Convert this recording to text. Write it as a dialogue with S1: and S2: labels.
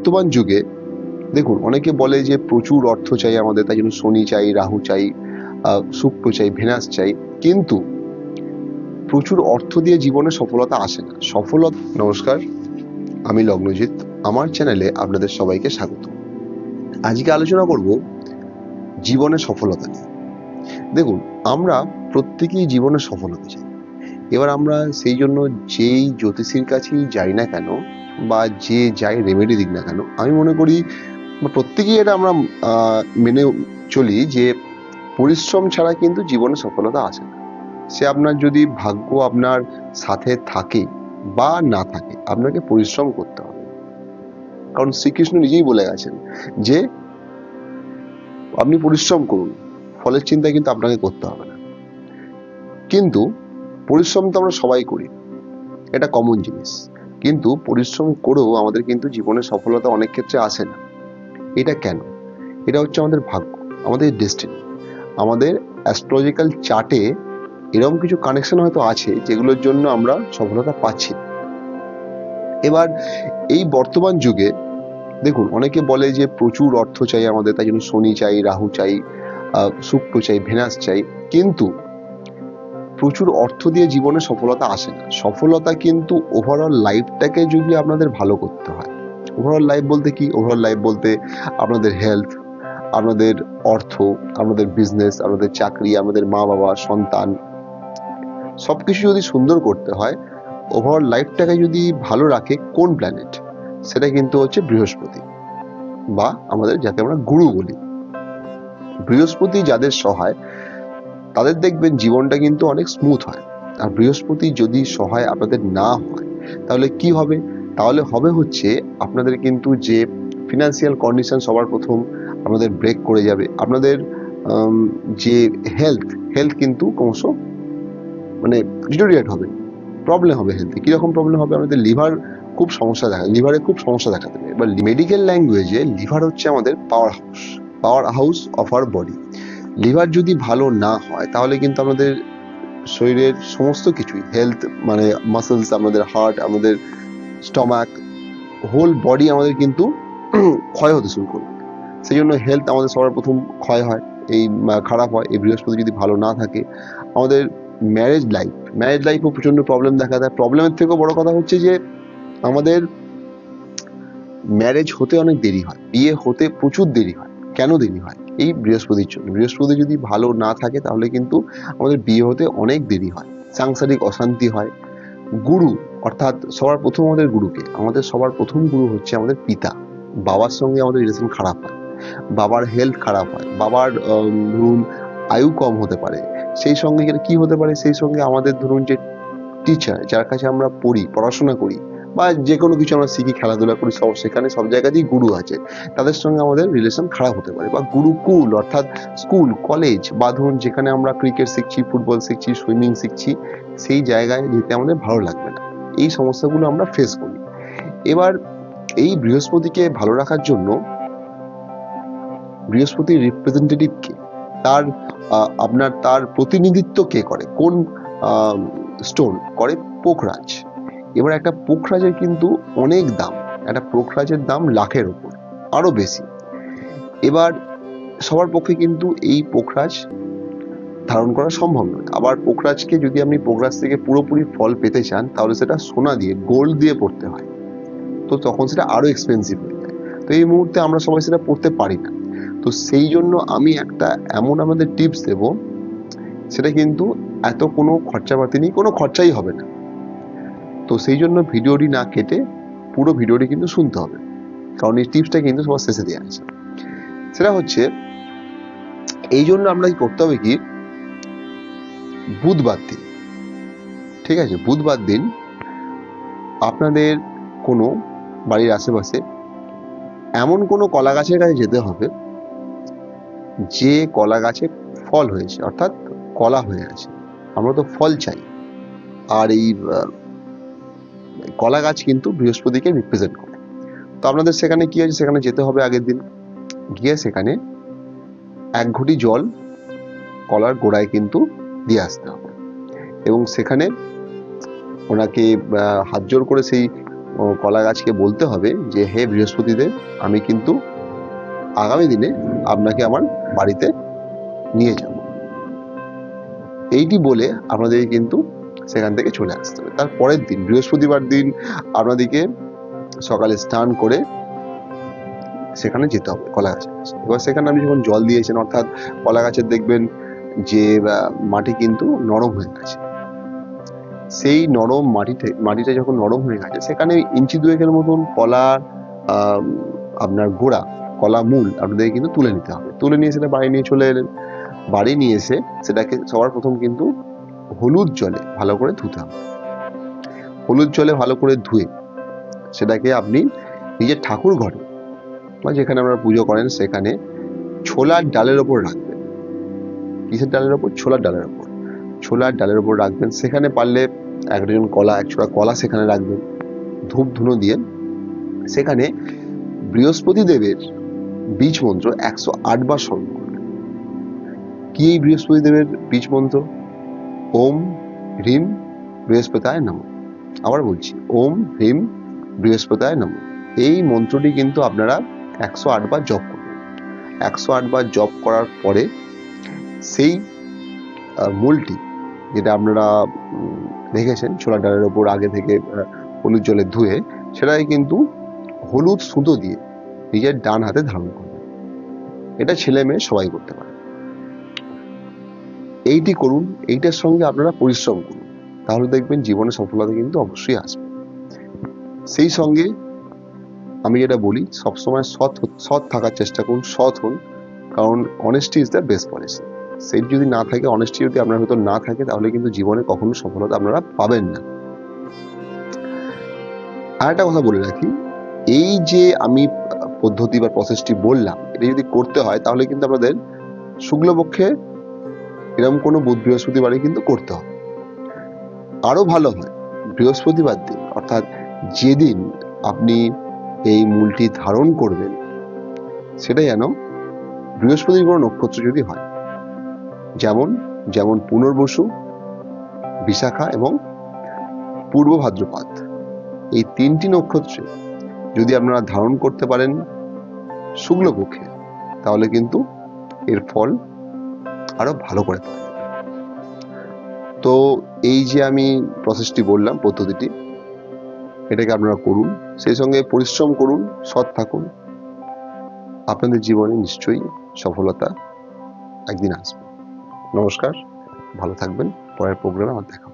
S1: বর্তমান যুগে দেখুন, অনেকে বলে যে প্রচুর অর্থ চাই আমাদের, তাই জন্য শনি চাই, রাহু চাই, শুক্র চাই, ভেনাস চাই। কিন্তু প্রচুর অর্থ দিয়ে জীবনে সফলতা আসে না। নমস্কার, আমি লগ্নজিৎ। আমার চ্যানেলে আপনাদের সবাইকে স্বাগত। আজকে আলোচনা করব জীবনে সফলতা নিয়ে। দেখুন, আমরা প্রত্যেকেই জীবনে সফলতা চাই। এবার আমরা সেই জন্য যেই জ্যোতিষীর কাছেই যাই না কেন, বা যে যাই রেমেডি দিক না কেন, আমি মনে করি প্রত্যেকেই এটা আমরা মেনে চলি যে পরিশ্রম ছাড়া কিন্তু জীবনে সফলতা আসে না। সে আপনার যদি ভাগ্য আপনার সাথে থাকে বা না থাকে, আপনাকে পরিশ্রম করতে হবে। কারণ শ্রীকৃষ্ণ নিজেই বলে গেছেন যে আপনি পরিশ্রম করুন, ফলের চিন্তা কিন্তু আপনাকে করতে হবে না। কিন্তু পরিশ্রম তো আমরা সবাই করি, এটা কমন জিনিস। কিন্তু পরিশ্রম করেও আমাদের কিন্তু জীবনে সফলতা অনেক ক্ষেত্রে আসে না। এটা কেন? এটা হচ্ছে আমাদের ভাগ্য, আমাদের ডেস্টিনি। আমাদের অ্যাস্ট্রোলজিক্যাল চার্টে এরকম কিছু কানেকশন হয়তো আছে যেগুলোর জন্য আমরা সফলতা পাচ্ছি। এবার এই বর্তমান যুগে দেখুন, অনেকে বলে যে প্রচুর অর্থ চাই আমাদের, তাই জন্য শনি চাই, রাহু চাই, শুক্র চাই, ভেনাস চাই। কিন্তু প্রচুর অর্থ দিয়ে জীবনে সফলতা আসে না। সফলতা কিন্তু ওভারঅল লাইফটাকে যদি আপনাদের ভালো করতে হয়। ওভারঅল লাইফ বলতে কি? ওভারঅল লাইফ বলতে আপনাদের হেলথ, আপনাদের অর্থ, আপনাদের বিজনেস, আপনাদের চাকরি, আমাদের মা বাবা, সন্তান, সবকিছু যদি সুন্দর করতে হয়, ওভারঅল লাইফটাকে যদি ভালো রাখে কোন প্ল্যানেট? সেটা কিন্তু হচ্ছে বৃহস্পতি, বা আমাদের যাকে আমরা গুরু বলি। বৃহস্পতি যাদের সহায়, তাদের দেখবেন জীবনটা কিন্তু অনেক স্মুথ হয়। আর বৃহস্পতি যদি সহায় আপনাদের না হয়, তাহলে কি হবে? তাহলে হবে হচ্ছে আপনাদের কিন্তু যে ফিনান্সিয়াল কন্ডিশন সবার প্রথম আপনাদের ব্রেক করে যাবে। আপনাদের যে হেলথ হেলথ কিন্তু ক্রমশ মানে ডিটোরিয়েট হবে, প্রবলেম হবে হেলথে। কিরকম প্রবলেম হবে? আমাদের লিভারে খুব সমস্যা দেখা দেবে। এবার মেডিকেল ল্যাঙ্গুয়েজে লিভার হচ্ছে আমাদের power house of our body. Liver যদি ভালো না হয়, তাহলে কিন্তু আমাদের শরীরের সমস্ত কিছুই হেলথ, মানে মাসেলস, আমাদের হার্ট, আমাদের স্টমাক, হোল বডি আমাদের কিন্তু ক্ষয় হতে শুরু করবে। সেই জন্য হেলথ আমাদের সবার প্রথম ক্ষয় হয়, এই খারাপ হয় এই বৃহস্পতি যদি ভালো না থাকে। আমাদের ম্যারেজ লাইফও প্রচন্ড প্রবলেম দেখা দেয়। প্রবলেমের থেকেও বড় কথা হচ্ছে যে আমাদের ম্যারেজ হতে অনেক দেরি হয়, বিয়ে হতে প্রচুর দেরি হয়। কেন দেরি হয়? এই বৃহস্পতির জন্য। বৃহস্পতি যদি ভালো না থাকে, তাহলে কিন্তু আমাদের বিয়ে হতে অনেক দেরি হয়, সাংসারিক অশান্তি হয়। গুরু, অর্থাৎ সবার প্রথম আমাদের গুরুকে, আমাদের সবার প্রথম গুরু হচ্ছে আমাদের পিতা। বাবার সঙ্গে আমাদের রিলেশন খারাপ হয়, বাবার হেলথ খারাপ হয়, বাবার ধরুন আয়ু কম হতে পারে। সেই সঙ্গে কি হতে পারে? সেই সঙ্গে আমাদের ধরুন যে টিচার, যার কাছে আমরা পড়াশোনা করি, বা যে কোনো কিছু আমরা শিখি, খেলাধুলা করি, সেখানে সব জায়গাতেই গুরু আছে। তাদের সঙ্গে আমাদের রিলেশন খারাপ হতে পারে। বা গুরুকুল, অর্থাৎ স্কুল, কলেজ, বা ধরুন যেখানে আমরা ক্রিকেট শিখছি, ফুটবল শিখছি, সুইমিং শিখছি, সেই জায়গায় যেতে আমাদের ভালো লাগবে না। এই সমস্যাগুলো আমরা ফেস করি। এবার এই বৃহস্পতিকে ভালো রাখার জন্য বৃহস্পতির রিপ্রেজেন্টেটিভ কে, তার তার প্রতিনিধিত্ব কে করে, কোন স্টোন করে? পোখরাজ। এবার একটা পোখরাজের কিন্তু অনেক দাম, একটা পোখরাজের দাম লাখের উপর, আরো বেশি। এবার সবার পক্ষে কিন্তু এই পোখরাজ ধারণ করা সম্ভব নয়। আবার পোখরাজকে যদি আপনি পোখরাজ থেকে পুরোপুরি ফল পেতে চান, তাহলে সেটা সোনা দিয়ে, গোল্ড দিয়ে পড়তে হয়। তো তখন সেটা আরো এক্সপেন্সিভ হয়ে যায়। তো এই মুহূর্তে আমরা সবাই সেটা পড়তে পারি না। তো সেই জন্য আমি একটা এমন আমাদের টিপস দেব, সেটা কিন্তু এত কোনো খরচাপাতি নেই, কোনো খরচাই হবে না। তো সেই জন্য ভিডিওটি না কেটে পুরো ভিডিওটি কিন্তু শুনতে হবে, কারণ এই টিপসটা কিন্তু সবার শেষে দেওয়া আছে। সেটা হচ্ছে, এই জন্য আমরা কি করতে হবে, কি বুধবার দিন, ঠিক আছে, বুধবার দিন আপনাদের কোনো বাড়ির আশেপাশে এমন কোনো কলা গাছের কাছে যেতে হবে যে কলা গাছে ফল হয়েছে, অর্থাৎ কলা হয়ে আছে। আমরা তো ফল চাই। আর এই কলা গাছ কিন্তু বৃহস্পতিকে রিপ্রেজেন্ট করে। তো আপনাদের সেখানে কি আছে? সেখানে যেতে হবে আগের দিন, গিয়ে সেখানে এক ঘটি জল কলার গোড়ায় কিন্তু দিয়ে আসতে হবে, এবং সেখানে ওনাকে হাত জোর করে সেই কলা গাছকে বলতে হবে যে হে বৃহস্পতিদেব, আমি কিন্তু আগামী দিনে আপনাকে আমার বাড়িতে নিয়ে যাব। এইটি বলে আপনাদেরকে কিন্তু সেখান থেকে চলে আসতে হবে। তার পরের দিন বৃহস্পতিবার দিন আপনাদেরকে সকালে স্নান করে সেখানে যেতে হবে কলা গাছের কাছে। এবার সেখানে আপনি যখন জল দিয়েছেন, অর্থাৎ কলা গাছের দেখবেন যে মাটি কিন্তু নরম হয়ে গেছে, সেই নরম মাটিটা যখন নরম হয়ে গেছে সেখানে ইঞ্চি দুয়েকের মতন কলার আপনার গোড়া, কলা মূল আপনাদের কিন্তু তুলে নিতে হবে। তুলে নিয়ে সেটা বাড়ি নিয়ে চলে এলেন। বাড়ি নিয়ে এসে সেটাকে সবার প্রথম কিন্তু হলুদ জলে ভালো করে ধুতে হবে। হলুদ জলে ভালো করে ধুয়ে সেটাকে আপনি নিজের ঠাকুর ঘরে বা যেখানে আপনারা পুজো করেন সেখানে ছোলার ডালের ওপর রাখবেন। কিসের ডালের ওপর? ছোলার ডালের ওপর। ছোলার ডালের ওপর রাখবেন। সেখানে পারলে এক ডজন কলা, এক ছোড়া কলা সেখানে রাখবেন। ধূপ ধুনো দিয়ে সেখানে বৃহস্পতি দেবের বীজ মন্ত্র 108 বার স্মরণ করবেন। কি এই বৃহস্পতি দেবের বীজ মন্ত্র? ওম হ্রিম বৃহস্পতায় নমঃ। আবার বলছি, ওম হ্রিম বৃহস্পতায় নমঃ। এই মন্ত্রটি কিন্তু আপনারা 108 বার জপ করবেন। 108 বার জপ করার পরে সেই মূলটি, যেটা আপনারা দেখেছেন ছোলার ডালের ওপর আগে থেকে হলুদ জলে ধুয়ে, সেটাই কিন্তু হলুদ সুতো দিয়ে নিজের ডান হাতে ধারণ করবেন। এটা ছেলে মেয়ে সবাই করতে পারে। এইটি করুন, এইটার সঙ্গে আপনারা পরিশ্রম করুন, তাহলে দেখবেন জীবনে সফলতা কিন্তু অবশ্যই আসবে। সেই সঙ্গে আমি যেটা বলি, সবসময় সৎ থাকার চেষ্টা করুন, সৎ হন, কারণ honesty is the best policy. সেই যদি না থাকে, অনেস্টি যদি আপনার ভেতর না থাকে, তাহলে কিন্তু জীবনে কখনো সফলতা আপনারা পাবেন না। আর একটা কথা বলে রাখি, এই যে আমি পদ্ধতি বা প্রসেসটি বললাম, এটা যদি করতে হয় তাহলে কিন্তু আপনাদের শুক্লপক্ষে এরকম কোনো বুধ বৃহস্পতিবারে কিন্তু করতে হবে। আরো ভালো হয় বৃহস্পতিবার দিন, অর্থাৎ যেদিন আপনি এই মূলটি ধারণ করবেন সেটা যেন বৃহস্পতির কোনো নক্ষত্র যদি হয়, যেমন যেমন পুনর্বসু, বিশাখা এবং পূর্ব ভাদ্রপদ, এই 3টি নক্ষত্রে যদি আপনারা ধারণ করতে পারেন শুক্লপক্ষে, তাহলে কিন্তু এর ফল আরো ভালো করে পাবেন। তো এই যে আমি প্রসেসটি বললাম, পদ্ধতিটি, এটাকে আপনারা করুন, সেই সঙ্গে পরিশ্রম করুন, সৎ থাকুন, আপনাদের জীবনে নিশ্চয়ই সফলতা একদিন আসবে। নমস্কার, ভালো থাকবেন। পরের প্রোগ্রামে আবার দেখা হবে।